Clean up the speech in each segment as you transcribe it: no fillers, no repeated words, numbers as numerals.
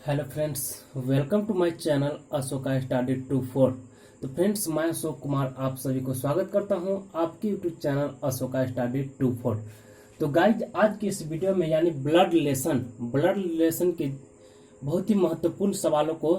Hello friends, welcome to my channel Ashoka study 24। तो friends, मैं अशोक कुमार आप सभी को स्वागत करता हूं आपके यूट्यूब चैनल अशोका स्टडी 24। तो गाइज, आज की इस वीडियो में यानी ब्लड रिलेशन के बहुत ही महत्वपूर्ण सवालों को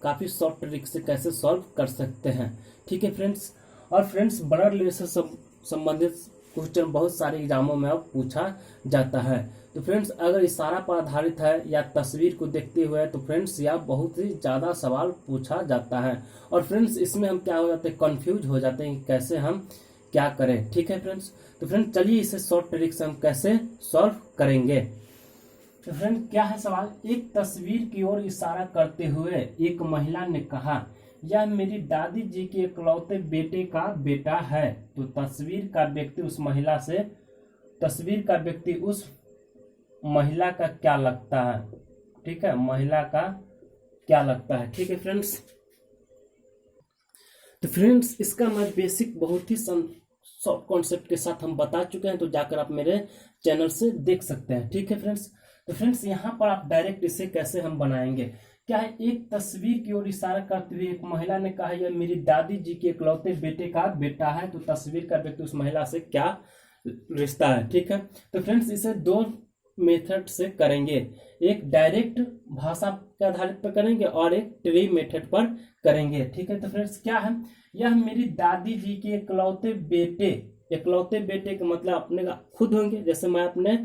काफ़ी शॉर्ट ट्रिक से कैसे सॉल्व कर सकते हैं। ठीक है फ्रेंड्स। और फ्रेंड्स, ब्लड रिलेशन संबंधित क्वेश्चन बहुत सारे एग्जामों में अब पूछा जाता है। तो फ्रेंड्स, अगर इशारा पर आधारित है या तस्वीर को देखते हुए तो फ्रेंड्स यह बहुत ही ज़्यादा सवाल पूछा जाता है। और फ्रेंड्स, इसमें हम क्या हो जाते हैं, कंफ्यूज हो जाते हैं कि कैसे हम क्या करें। ठीक है फ्रेंड्स। तो फ्रेंड्स, चलिए इसे शॉर्ट ट्रिक से हम कैसे सॉल्व करेंगे। तो फ्रेंड, क्या है सवाल। एक तस्वीर की ओर इशारा करते हुए एक महिला ने कहा, यह मेरी दादी जी के इकलौते बेटे का बेटा है। तो तस्वीर का व्यक्ति उस महिला का क्या लगता है। ठीक है, महिला का क्या लगता है। ठीक है फ्रेंड्स। तो फ्रेंड्स, इसका मैं बेसिक बहुत ही शॉर्ट कॉन्सेप्ट के साथ हम बता चुके हैं, तो जाकर आप मेरे चैनल से देख सकते हैं। ठीक है फ्रेंड्स। तो फ्रेंड्स, यहाँ पर आप डायरेक्ट इसे कैसे हम बनाएंगे। क्या है, एक तस्वीर की ओर इशारा करते हुए एक महिला ने कहा, यह मेरी दादी जी के इकलौते बेटे का बेटा है। तो तस्वीर का व्यक्ति उस महिला से क्या रिश्ता है। ठीक है। तो फ्रेंड्स, इसे दो मेथड से करेंगे। एक डायरेक्ट भाषा के आधारित पर करेंगे और एक ट्री मेथड पर करेंगे। ठीक है। तो फ्रेंड्स, क्या है, यह मेरी दादी जी के इकलौते बेटे का मतलब अपने का खुद होंगे। जैसे मैं अपने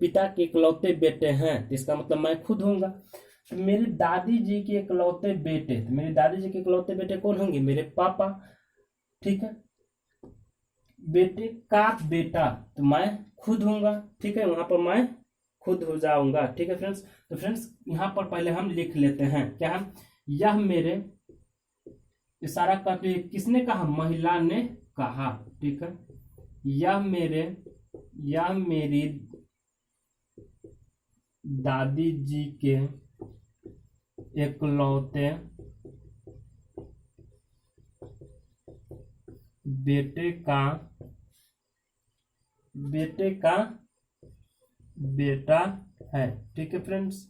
पिता के इकलौते बेटे हैं, तो इसका मतलब मैं खुद होऊंगा। तो मेरी दादी जी के इकलौते बेटे, तो मेरी दादी जी के इकलौते बेटे कौन होंगे, मेरे पापा। ठीक है। बेटे का बेटा, तो मैं खुद होऊंगा। ठीक है, वहां पर मैं खुद हो जाऊंगा। ठीक है फ्रेंड्स। तो फ्रेंड्स, यहां पर पहले हम लिख लेते हैं। क्या है, यह मेरे, इशारा करते हुए किसने कहा, महिला ने कहा। ठीक है, यह मेरी दादी जी के इकलौते बेटे का बेटा है। ठीक है फ्रेंड्स।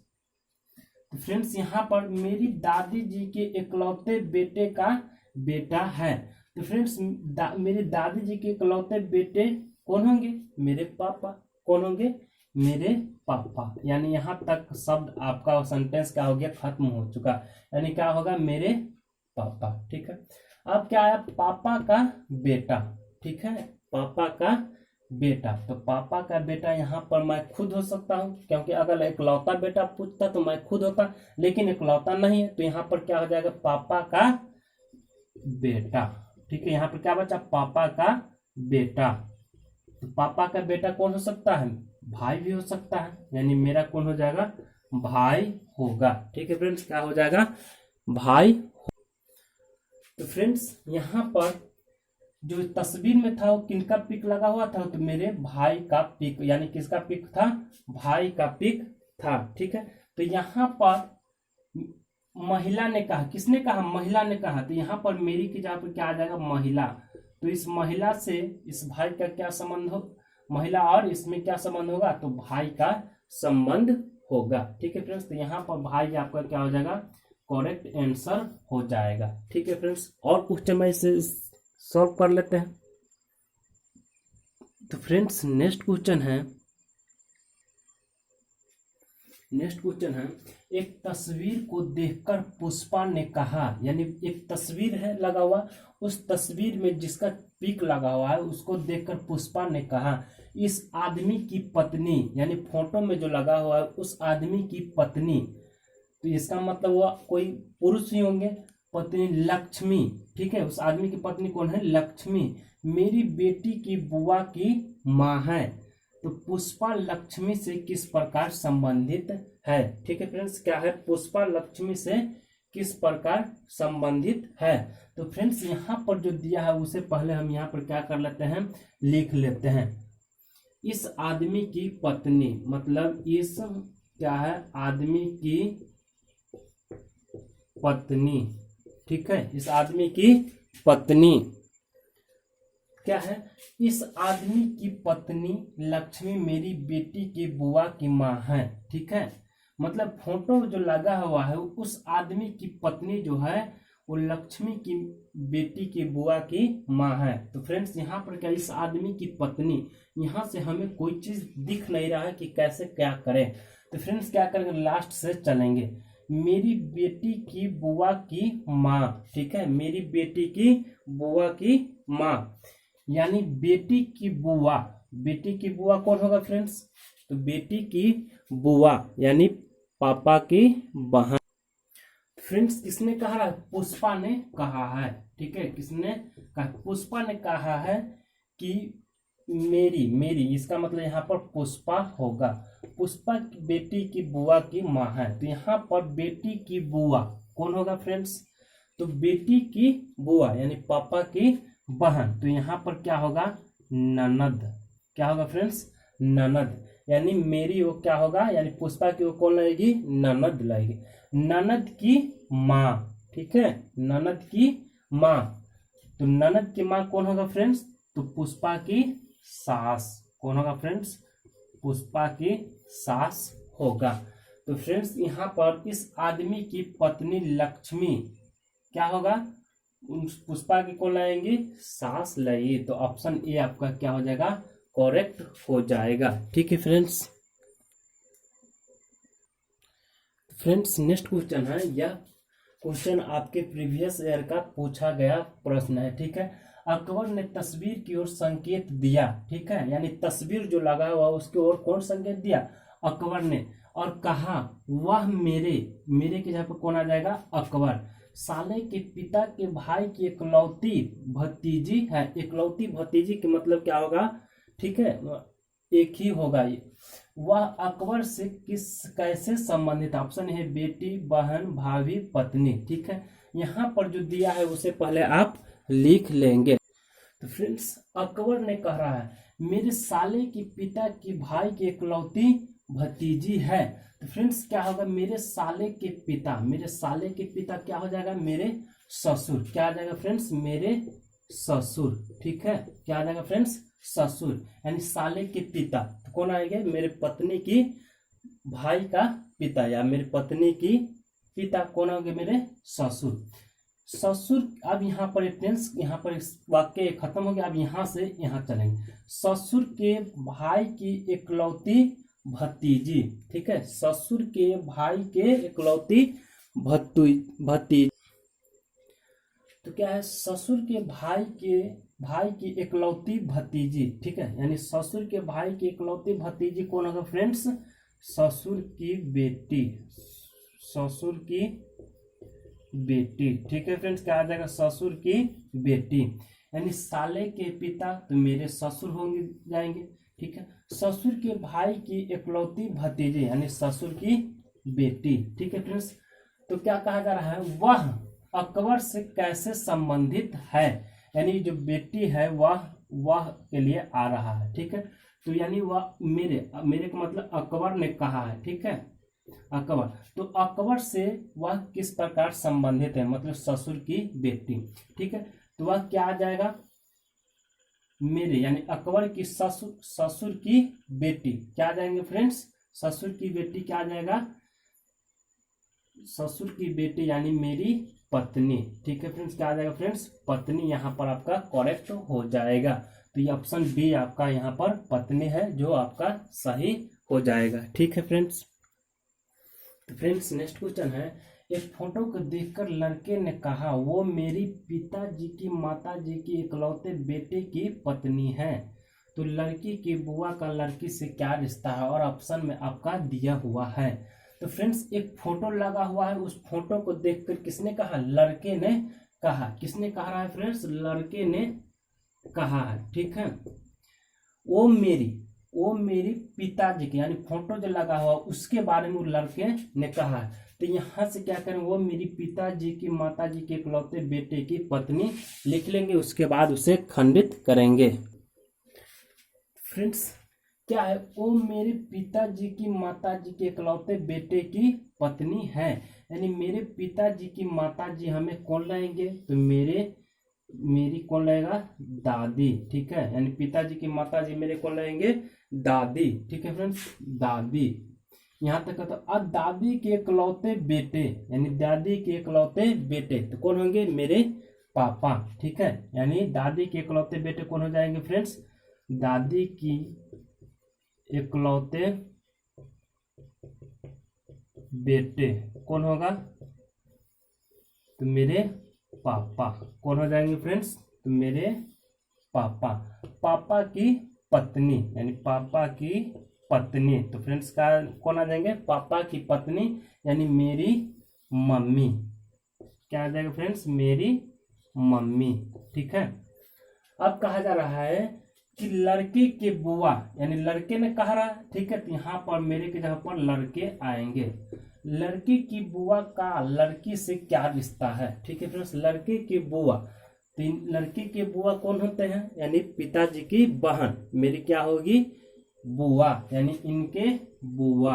तो फ्रेंड्स, यहाँ पर मेरी दादी जी के इकलौते बेटे का बेटा है। तो फ्रेंड्स, मेरी दादी जी के इकलौते बेटे कौन होंगे, मेरे पापा। कौन होंगे, मेरे पापा। यानी यहाँ तक शब्द आपका सेंटेंस क्या हो गया, खत्म हो चुका। यानी क्या होगा, मेरे पापा। ठीक है। अब क्या आया, पापा का बेटा। ठीक है, पापा का बेटा। तो पापा का बेटा यहाँ पर मैं खुद हो सकता हूँ, क्योंकि अगर इकलौता बेटा पूछता तो मैं खुद होता, लेकिन इकलौता नहीं है। तो यहाँ पर क्या हो जाएगा, पापा का बेटा। ठीक है, यहाँ पर क्या बचा, पापा का बेटा। तो पापा का बेटा कौन हो सकता है, भाई भी हो सकता है। यानी मेरा कौन हो जाएगा, भाई होगा। ठीक है फ्रेंड्स, क्या हो जाएगा, भाई। तो फ्रेंड्स, यहाँ पर जो तस्वीर में था वो किनका पिक लगा हुआ था, तो मेरे भाई का पिक। यानी किसका पिक था, भाई का पिक था। ठीक है। तो यहाँ पर महिला ने कहा, किसने कहा, महिला ने कहा। तो यहाँ पर मेरी की जगह पर क्या आ जाएगा, महिला। तो इस महिला से इस भाई का क्या संबंध हो, महिला और इसमें क्या संबंध होगा, तो भाई का संबंध होगा। ठीक है फ्रेंड्स। तो यहाँ पर भाई आपका क्या हो जाएगा, करेक्ट आंसर हो जाएगा। ठीक है फ्रेंड्स। और क्वेश्चन में इसे सॉल्व कर लेते हैं। तो फ्रेंड्स, नेक्स्ट क्वेश्चन है, एक तस्वीर को देखकर पुष्पा ने कहा। यानी एक तस्वीर है लगा हुआ, उस तस्वीर में जिसका पिक लगा हुआ है उसको देखकर पुष्पा ने कहा, इस आदमी की पत्नी, यानी फोटो में जो लगा हुआ है उस आदमी की पत्नी। तो इसका मतलब वो कोई पुरुष ही होंगे, पत्नी लक्ष्मी। ठीक है, उस आदमी की पत्नी कौन है, लक्ष्मी, मेरी बेटी की बुआ की माँ है। तो पुष्पा लक्ष्मी से किस प्रकार संबंधित है। ठीक है फ्रेंड्स, क्या है, पुष्पा लक्ष्मी से किस प्रकार संबंधित है। तो फ्रेंड्स, यहाँ पर जो दिया है उसे पहले हम यहाँ पर क्या कर लेते हैं, लिख लेते हैं। इस आदमी की पत्नी, मतलब इस क्या है, आदमी की पत्नी। ठीक है, इस आदमी की पत्नी क्या है, इस आदमी की पत्नी लक्ष्मी मेरी बेटी की बुआ की माँ है। ठीक है, मतलब फोटो जो लगा हुआ है उस आदमी की पत्नी जो है वो लक्ष्मी की बेटी की बुआ की माँ है। तो फ्रेंड्स यहाँ पर क्या, इस आदमी की पत्नी, यहाँ से हमें कोई चीज दिख नहीं रहा है कि कैसे क्या करें। तो फ्रेंड्स क्या करेंगे, लास्ट से चलेंगे। मेरी बेटी की बुआ की माँ, ठीक है, मेरी बेटी की बुआ की माँ, यानी बेटी की बुआ। बेटी की बुआ कौन होगा फ्रेंड्स, तो बेटी की बुआ यानी पापा की बहन। फ्रेंड्स किसने कहा है, पुष्पा ने कहा है, ठीक है, किसने कहा, पुष्पा ने कहा है कि मेरी मेरी इसका मतलब यहाँ पर पुष्पा होगा। पुष्पा की बेटी की बुआ की माँ है, तो यहाँ पर बेटी की बुआ कौन होगा फ्रेंड्स, तो बेटी की बुआ यानी पापा की बहन, तो यहाँ पर क्या होगा, ननद। क्या होगा फ्रेंड्स, ननद, यानी मेरी वो क्या होगा, यानी पुष्पा की वो कौन लगेगी, ननद लगेगी, ननद की माँ, ठीक है, ननद की माँ। तो ननद की माँ कौन होगा फ्रेंड्स, तो पुष्पा की सास। कौन होगा फ्रेंड्स, पुष्पा की सास होगा। तो फ्रेंड्स यहाँ पर इस आदमी की पत्नी लक्ष्मी क्या होगा, पुष्पा की कौन लाएंगे, सास लाइए। तो ऑप्शन ए आपका क्या हो जाएगा, करेक्ट हो जाएगा। ठीक है फ्रेंड्स। फ्रेंड्स नेक्स्ट क्वेश्चन है, यह क्वेश्चन आपके प्रीवियस ईयर का पूछा गया प्रश्न है। ठीक है, अकबर ने तस्वीर की ओर संकेत दिया, ठीक है, यानी तस्वीर जो लगा हुआ उसकी ओर कौन संकेत दिया, अकबर ने, और कहा वह मेरे के जगह पर कौन आ जाएगा, अकबर, साले के पिता के भाई की इकलौती भतीजी है। इकलौती भतीजी के मतलब क्या होगा, ठीक है, एक ही होगा ये। वह अकबर से कैसे संबंधित, ऑप्शन है बेटी, बहन, भाभी, पत्नी। ठीक है, यहाँ पर जो दिया है उसे पहले आप लिख लेंगे। तो फ्रेंड्स अकबर ने कह रहा है मेरे साले के पिता की भाई की इकलौती भतीजी है। तो फ्रेंड्स क्या होगा, मेरे साले के पिता, मेरे साले के पिता क्या हो जाएगा, मेरे ससुर। क्या आ जाएगा फ्रेंड्स, मेरे ससुर। ठीक है, क्या आ जाएगा फ्रेंड्स, ससुर, यानी साले के पिता तो कौन आएंगे, मेरे पत्नी की भाई का पिता या मेरे पत्नी की पिता कौन होंगे, मेरे ससुर। ससुर, अब यहाँ पर टेंस, यहाँ पर वाक्य खत्म हो गया। अब यहाँ से यहाँ चलेंगे, ससुर के भाई की इकलौती भतीजी। ठीक है, ससुर के भाई के इकलौती भतीजी, तो क्या है, ससुर के भाई की इकलौती भतीजी। ठीक है, यानी ससुर के भाई की इकलौती भतीजी कौन होगा फ्रेंड्स, ससुर की बेटी, ससुर की बेटी। ठीक है फ्रेंड्स, क्या आ जाएगा, ससुर की बेटी, यानी साले के पिता तो मेरे ससुर होंगे जाएंगे। ठीक है, ससुर के भाई की इकलौती भतीजी यानी ससुर की बेटी। ठीक है फ्रेंड्स, तो क्या कहा जा रहा है, वह अकबर से कैसे संबंधित है, यानी जो बेटी है वह के लिए आ रहा है। ठीक है, तो यानी वह मेरे का मतलब अकबर ने कहा है। ठीक है, अकबर, तो अकबर से वह किस प्रकार संबंधित है, मतलब ससुर की बेटी। ठीक है, तो वह क्या आ जाएगा, मेरे, यानी अकबर की ससुर की बेटी क्या आ जाएंगे फ्रेंड्स, ससुर की बेटी क्या आ जाएगा, ससुर की बेटी यानी मेरी पत्नी। ठीक है फ्रेंड्स, क्या आ जाएगा फ्रेंड्स, पत्नी यहाँ पर आपका करेक्ट हो जाएगा। तो ये ऑप्शन बी आपका यहाँ पर पत्नी है जो आपका सही हो जाएगा। ठीक है फ्रेंड्स। तो फ्रेंड्स नेक्स्ट क्वेश्चन है, एक फोटो को देखकर लड़के ने कहा वो मेरी पिताजी की माताजी की इकलौते बेटे की पत्नी है। तो लड़की की बुआ का लड़की से क्या रिश्ता है, और ऑप्शन में आपका दिया हुआ है। तो फ्रेंड्स एक फोटो लगा हुआ है, उस फोटो को देखकर किसने कहा, लड़के ने कहा। किसने कहा है फ्रेंड्स, लड़के ने कहा है। ठीक है, वो मेरी पिताजी के, यानी फोटो जो लगा हुआ उसके बारे में लड़के ने कहा है। तो यहाँ से क्या करें, वो मेरी पिताजी की माताजी के इकलौते बेटे की पत्नी लिख लेंगे, उसके बाद उसे खंडित करेंगे। फ्रेंड्स क्या है, वो मेरे पिताजी की माताजी के इकलौते बेटे की पत्नी है, यानी मेरे पिताजी की माताजी हमें कौन लाएंगे, तो मेरी कौन लाएगा, दादी। ठीक है, यानी पिताजी की माताजी मेरे कौन लाएंगे, दादी। ठीक है फ्रेंड्स, दादी, यहाँ तक कहता हूँ। अब दादी के इकलौते बेटे, यानी दादी के इकलौते बेटे तो कौन होंगे, मेरे पापा। ठीक है, यानी दादी के इकलौते बेटे कौन हो जाएंगे फ्रेंड्स, दादी की इकलौते बेटे कौन होगा, तो मेरे पापा। कौन हो जाएंगे फ्रेंड्स, तो मेरे पापा। पापा की पत्नी, यानी पापा की पत्नी, तो फ्रेंड्स का कौन आ जाएंगे, पापा की पत्नी, यानी मेरी मम्मी। क्या आ जाएगा फ्रेंड्स, मेरी मम्मी। ठीक है, अब कहा जा रहा है कि लड़के के बुआ, यानी लड़के ने कहा रहा। ठीक है, तो यहाँ पर मेरे की जगह पर लड़के आएंगे। लड़की की बुआ का लड़की से क्या रिश्ता है। ठीक है फ्रेंड्स, लड़के की बुआ, तो लड़की के बुआ कौन होते हैं, यानी पिताजी की बहन, मेरी क्या होगी, बुआ, यानी इनके बुआ,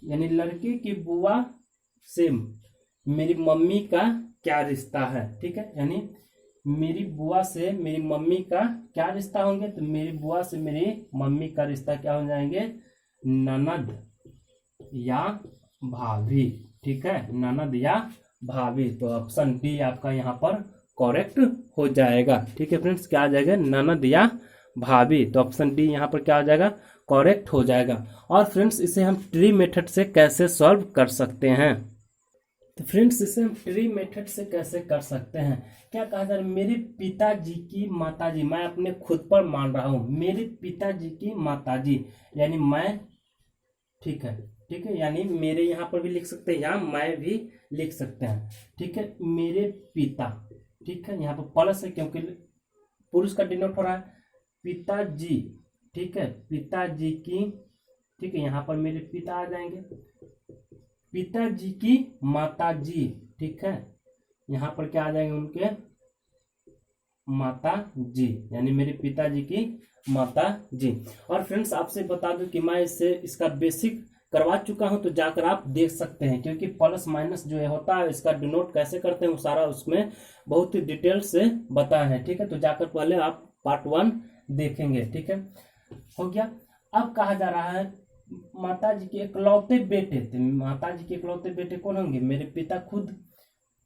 यानी लड़के की बुआ से मेरी मम्मी का क्या रिश्ता है। ठीक है, यानी मेरी बुआ से मेरी मम्मी का क्या रिश्ता होंगे, तो मेरी बुआ से मेरी मम्मी का रिश्ता क्या हो जाएंगे, ननद या भाभी। ठीक है, ननद या भाभी, तो ऑप्शन डी आपका यहाँ पर करेक्ट हो जाएगा। ठीक है फ्रेंड्स, क्या आ जाएगा, ननद या भाभी, तो ऑप्शन डी यहाँ पर क्या हो जाएगा, करेक्ट हो जाएगा। और फ्रेंड्स इसे हम ट्री मेथड से कैसे सॉल्व कर सकते हैं, तो फ्रेंड्स इसे हम ट्री मेथड से कैसे कर सकते हैं। क्या कहा जा रहा है, मेरे पिताजी की माताजी, मैं अपने खुद पर मान रहा हूं, मेरे पिताजी की माताजी, यानी मैं। ठीक है, ठीक है, यानी मेरे यहाँ पर भी लिख सकते हैं, या मैं भी लिख सकते हैं। ठीक है, मेरे पिता। ठीक है, यहाँ पर प्लस है क्योंकि पुरुष का डिनोट हो रहा है, पिताजी। ठीक है, पिताजी की। ठीक है, यहाँ पर मेरे पिता आ जाएंगे, पिताजी की माताजी। ठीक है, यहाँ पर क्या आ जाएंगे, उनके माता जी, यानी मेरे पिताजी की माता जी। और फ्रेंड्स आपसे बता दूं कि मैं इसका बेसिक करवा चुका हूं, तो जाकर आप देख सकते हैं, क्योंकि प्लस माइनस जो है होता है इसका डिनोट कैसे करते हैं वो सारा उसमें बहुत ही डिटेल से बताया है। ठीक है, तो जाकर पहले आप पार्ट 1 देखेंगे। ठीक है, हो गया। अब कहा जा रहा है माता जी के इकलौते बेटे, तो माता जी के इकलौते बेटे कौन होंगे, मेरे पिता खुद।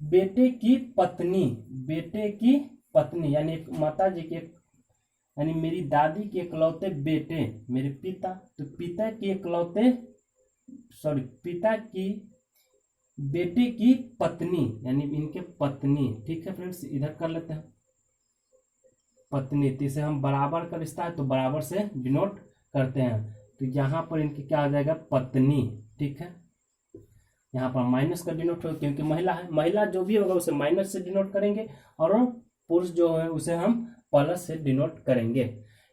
बेटे की पत्नी, बेटे की पत्नी, यानी माता जी के, यानी मेरी दादी के इकलौते बेटे मेरे पिता, तो पिता की इकलौते, सॉरी, पिता की बेटे की पत्नी, यानी इनके पत्नी। ठीक है फ्रेंड्स, इधर कर लेते हैं पत्नी, तो इसे हम बराबर का रिश्ता है तो बराबर से डिनोट करते हैं, तो यहाँ पर इनकी क्या आ जाएगा, पत्नी। ठीक है, यहाँ पर माइनस का डिनोट हो क्योंकि महिला है, महिला जो भी होगा उसे माइनस से डिनोट करेंगे, और पुरुष जो है उसे हम प्लस से डिनोट करेंगे।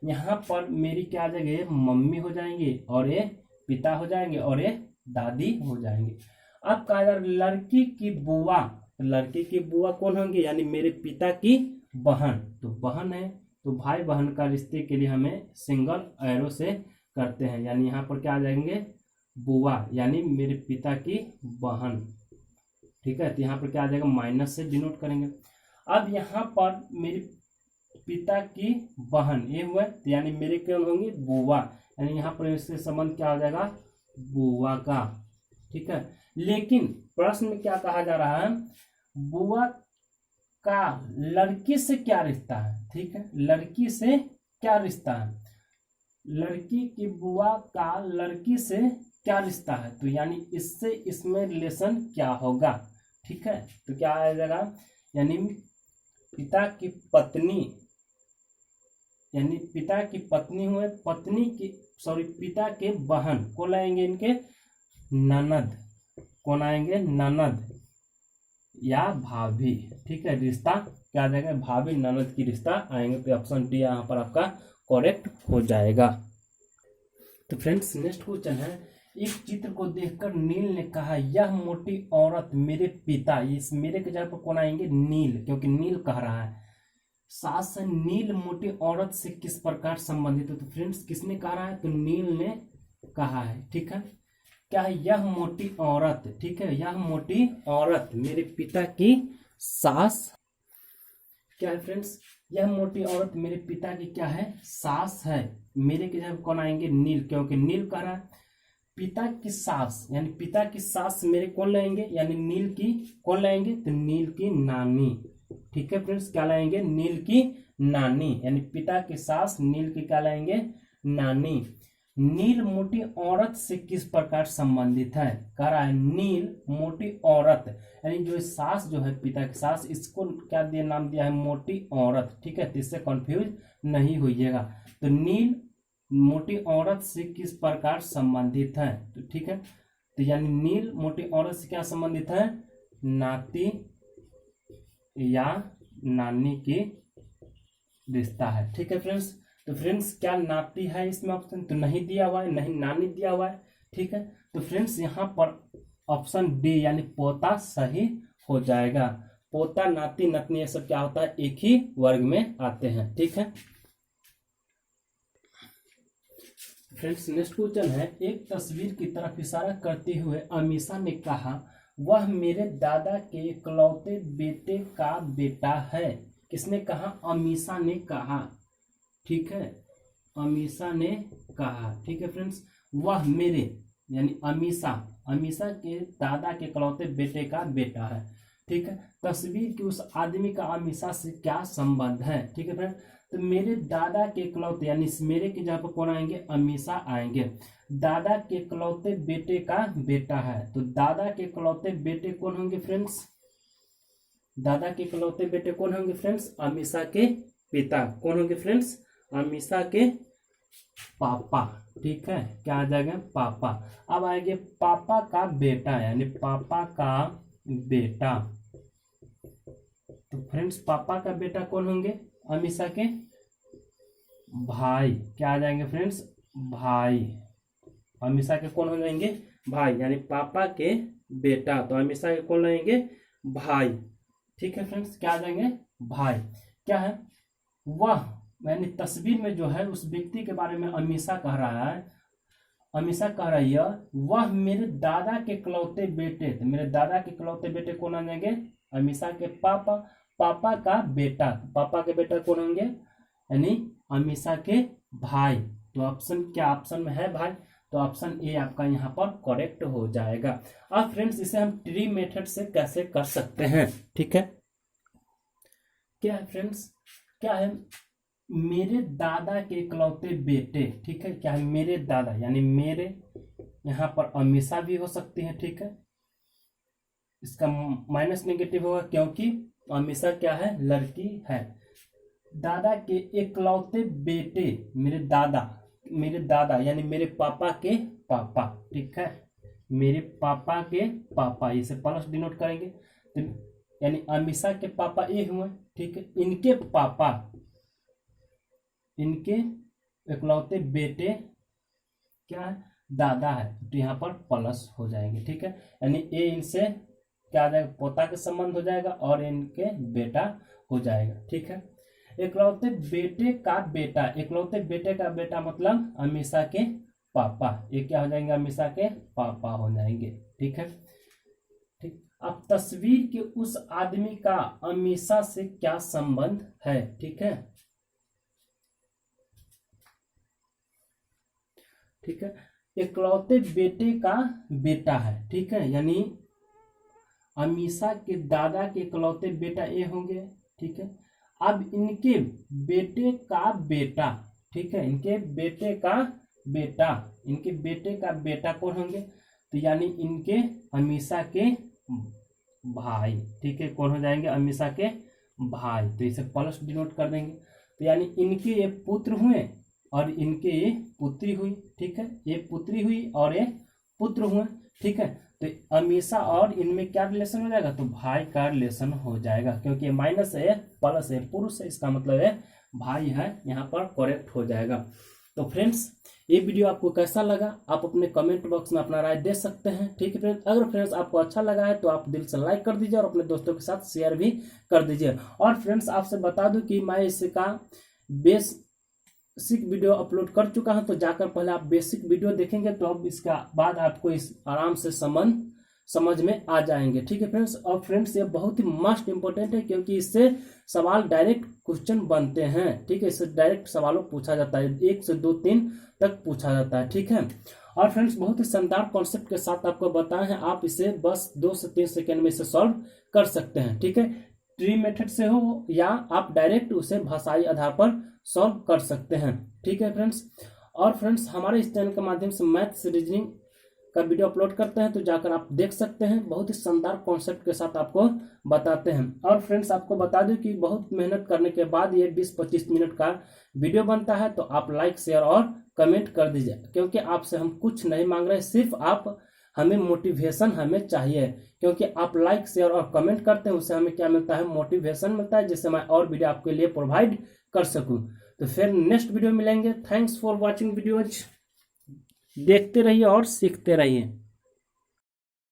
यहाँ पर मेरी क्या आ जाएगी, मम्मी हो जाएंगे, और ये पिता हो जाएंगे, और ये दादी हो जाएंगे। अब कहा जा रहा है लड़की की बुआ, लड़की की बुआ कौन होंगे, यानी मेरे पिता की बहन, तो बहन है, तो भाई बहन का रिश्ते के लिए हमें सिंगल एरो से करते हैं, यानी यहाँ पर क्या आ जाएंगे, बुआ, यानी मेरे पिता की बहन। ठीक है, तो यहाँ पर क्या आ जाएगा, माइनस से डिनोट करेंगे। अब यहाँ पर मेरे पिता की बहन ये हुआ, तो यानी मेरे क्या होंगे, बुआ, यानी यहाँ पर इससे संबंध क्या हो जाएगा, बुआ का। ठीक है, लेकिन प्रश्न में क्या कहा जा रहा है, बुआ का लड़की से क्या रिश्ता है। ठीक है, लड़की से क्या रिश्ता है, लड़की की बुआ का लड़की से क्या रिश्ता है, तो यानी इससे इसमें रिलेशन क्या होगा। ठीक है, तो क्या आ जाएगा, यानी पिता की पत्नी, यानी पिता की पत्नी हुए, पत्नी की, सॉरी, पिता के बहन को लाएंगे, इनके ननद, कौन आएंगे, ननद या भाभी। ठीक है, रिश्ता क्या आ जाएगा, भाभी ननद की रिश्ता आएंगे, तो ऑप्शन डी यहाँ पर आपका करेक्ट हो जाएगा। तो फ्रेंड्स नेक्स्ट क्वेश्चन है, एक चित्र को देखकर नील ने कहा, यह मोटी औरत मेरे पिता, इस मेरे के जगह पर कौन आएंगे, नील, क्योंकि नील कह रहा है। साथ से नील मोटी औरत से किस प्रकार संबंधित है, तो फ्रेंड्स किसने कहा रहा है, तो नील ने कहा है। ठीक है, क्या है, यह मोटी औरत। ठीक है, यह मोटी औरत मेरे पिता की सास, क्या है फ्रेंड्स, यह मोटी औरत मेरे पिता की क्या है, सास है। मेरे के जब कौन आएंगे, नील, क्योंकि नील कह रहा है पिता की सास, यानी पिता की सास मेरे कौन लाएंगे, यानी नील की कौन लाएंगे, तो नील की नानी। ठीक है फ्रेंड्स, क्या लाएंगे, नील की नानी, यानी पिता की सास नील की क्या लाएंगे, नानी। नील मोटी औरत से किस प्रकार संबंधित है, कह रहा है नील मोटी औरत, यानी जो सास जो है पिता की सास, इसको क्या दिया, नाम दिया है मोटी औरत। ठीक है, तो इससे कंफ्यूज नहीं होइएगा। तो नील मोटी औरत से किस प्रकार संबंधित है, तो ठीक है, तो यानी नील मोटी औरत से क्या संबंधित है, नाती या नानी की रिश्ता है। ठीक है फ्रेंड्स, तो फ्रेंड्स क्या नाती है इसमें ऑप्शन, तो नहीं दिया हुआ है, नहीं नानी दिया हुआ है। ठीक है, तो फ्रेंड्स यहाँ पर ऑप्शन डी यानी पोता सही हो जाएगा। पोता, नाती, नतनी, ये सब क्या होता है, एक ही वर्ग में आते हैं। ठीक है फ्रेंड्स, नेक्स्ट क्वेश्चन है, एक तस्वीर की तरफ इशारा करते हुए अमीषा ने कहा, वह मेरे दादा के इकलौते बेटे का बेटा है। किसने कहा, अमीषा ने कहा। ठीक है, अमीषा ने कहा। ठीक है फ्रेंड्स, वह मेरे यानी अमीषा, अमीषा के दादा के इकलौते बेटे का बेटा है। ठीक है, तस्वीर के उस आदमी का अमीषा से क्या संबंध है। ठीक है फ्रेंड, तो मेरे दादा के इकलौते यानी मेरे के जहाँ पर कौन आएंगे, अमीषा आएंगे। दादा के इकलौते बेटे का बेटा है, तो दादा के इकलौते बेटे कौन होंगे फ्रेंड्स, दादा के इकलौते बेटे कौन होंगे फ्रेंड्स, अमीषा के पिता कौन होंगे फ्रेंड्स, अमीषा के पापा। ठीक है, क्या आ जाएगा, पापा। अब आएंगे पापा का बेटा, यानी पापा का बेटा, तो फ्रेंड्स पापा का बेटा कौन होंगे, अमीषा के भाई। क्या आ जाएंगे फ्रेंड्स, भाई। अमीषा के कौन हो जाएंगे, भाई, यानी पापा के बेटा, तो अमीषा के कौन रहेंगे, भाई। ठीक है फ्रेंड्स, क्या आ जाएंगे, भाई। क्या है, वह यानी तस्वीर में जो है उस व्यक्ति के बारे में अमीषा कह रहा है, अमीषा कह रही है, वह मेरे दादा के इकलौते बेटे, तो मेरे दादा के इकलौते बेटे कौन आ जाएंगे, अमीषा के पापा। पापा का बेटा, पापा के बेटा कौन होंगे, यानी अमीषा के भाई। तो ऑप्शन क्या ऑप्शन में है भाई, तो ऑप्शन ए आपका यहाँ पर करेक्ट हो जाएगा। अब फ्रेंड्स इसे हम ट्री मेथड से कैसे कर सकते हैं। ठीक है, क्या है फ्रेंड्स, क्या है, मेरे दादा के इकलौते बेटे। ठीक है, क्या है, मेरे दादा यानी मेरे, यहाँ पर अमीषा भी हो सकती है। ठीक है, इसका माइनस नेगेटिव होगा क्योंकि अमीषा क्या है, लड़की है। दादा के इकलौते बेटे, मेरे दादा यानी मेरे पापा के पापा। ठीक है, मेरे पापा के पापा, इसे प्लस डिनोट करेंगे, तो यानी अमीषा के पापा ये हुए। ठीक है, इनके पापा, इनके इकलौते बेटे क्या है, दादा है, तो यहाँ पर प्लस हो जाएंगे। ठीक है, यानी ए इनसे क्या आ जाएगा, पोता के संबंध हो जाएगा और इनके बेटा हो जाएगा। ठीक है, इकलौते बेटे का बेटा, इकलौते बेटे का बेटा मतलब अमीषा के पापा, ये क्या हो जाएंगे, अमीषा के पापा हो जाएंगे। ठीक है, ठीक। अब तस्वीर के उस आदमी का अमीषा से क्या संबंध है। ठीक है, ठीक है, इकलौते बेटे का बेटा है। ठीक है, यानी अमीषा के दादा के इकलौते बेटा ये होंगे। ठीक है, अब इनके बेटे का बेटा, ठीक है, इनके बेटे का बेटा, इनके बेटे का बेटा कौन होंगे, तो यानी इनके अमीषा के भाई। ठीक है, कौन हो जाएंगे, अमीषा के भाई, तो इसे प्लस डिनोट कर देंगे, तो यानी इनके ये पुत्र हुए और इनके ये पुत्री हुई। ठीक है, ये पुत्री हुई और ये पुत्र हुए। ठीक है, तो अमीषा और इनमें क्या रिलेशन हो जाएगा, तो भाई का रिलेशन हो जाएगा, क्योंकि ये माइनस है प्लस है, पुरुष है, इसका मतलब है भाई है, यहाँ पर करेक्ट हो जाएगा। तो फ्रेंड्स ये वीडियो आपको कैसा लगा, आप अपने कमेंट बॉक्स में अपना राय दे सकते हैं। ठीक है फ्रेंड्स, अगर फ्रेंड्स आपको अच्छा लगा है तो आप दिल से लाइक कर दीजिए और अपने दोस्तों के साथ शेयर भी कर दीजिए। और फ्रेंड्स आपसे बता दूं कि मैं इसका बेसिक वीडियो अपलोड कर चुका हूं, तो जाकर पहले आप बेसिक वीडियो देखेंगे तो अब इसका बाद आपको इस आराम से समझ में आ जाएंगे। ठीक है फ्रेंड्स, और फ्रेंड्स ये बहुत ही मस्ट इंपॉर्टेंट है, क्योंकि इससे सवाल डायरेक्ट क्वेश्चन बनते हैं। ठीक है, इससे डायरेक्ट सवालों पूछा जाता है, 1 से 2 3 तक पूछा जाता है। ठीक है, और फ्रेंड्स बहुत ही शानदार कॉन्सेप्ट के साथ आपको बताए हैं, आप इसे बस 2 से 3 सेकेंड में इसे सॉल्व कर सकते हैं। ठीक है, ट्री मेथड से हो या आप डायरेक्ट उसे भाषाई आधार पर सॉल्व कर सकते हैं। ठीक है फ्रेंड्स, और फ्रेंड्स हमारे इस चैनल के माध्यम से मैथ्स रीजनिंग का वीडियो अपलोड करते हैं, तो जाकर आप देख सकते हैं, बहुत ही शानदार कॉन्सेप्ट के साथ आपको बताते हैं। और फ्रेंड्स आपको बता दूं कि बहुत मेहनत करने के बाद ये 20-25 मिनट का वीडियो बनता है, तो आप लाइक शेयर और कमेंट कर दीजिए, क्योंकि आपसे हम कुछ नहीं मांग रहे, सिर्फ आप हमें मोटिवेशन हमें चाहिए, क्योंकि आप लाइक शेयर और कमेंट करते हैं, उससे हमें क्या मिलता है, मोटिवेशन मिलता है, जिससे मैं और वीडियो आपके लिए प्रोवाइड कर सकूं। तो फिर नेक्स्ट वीडियो मिलेंगे। थैंक्स फॉर वॉचिंग वीडियोज, देखते रहिए और सीखते रहिए।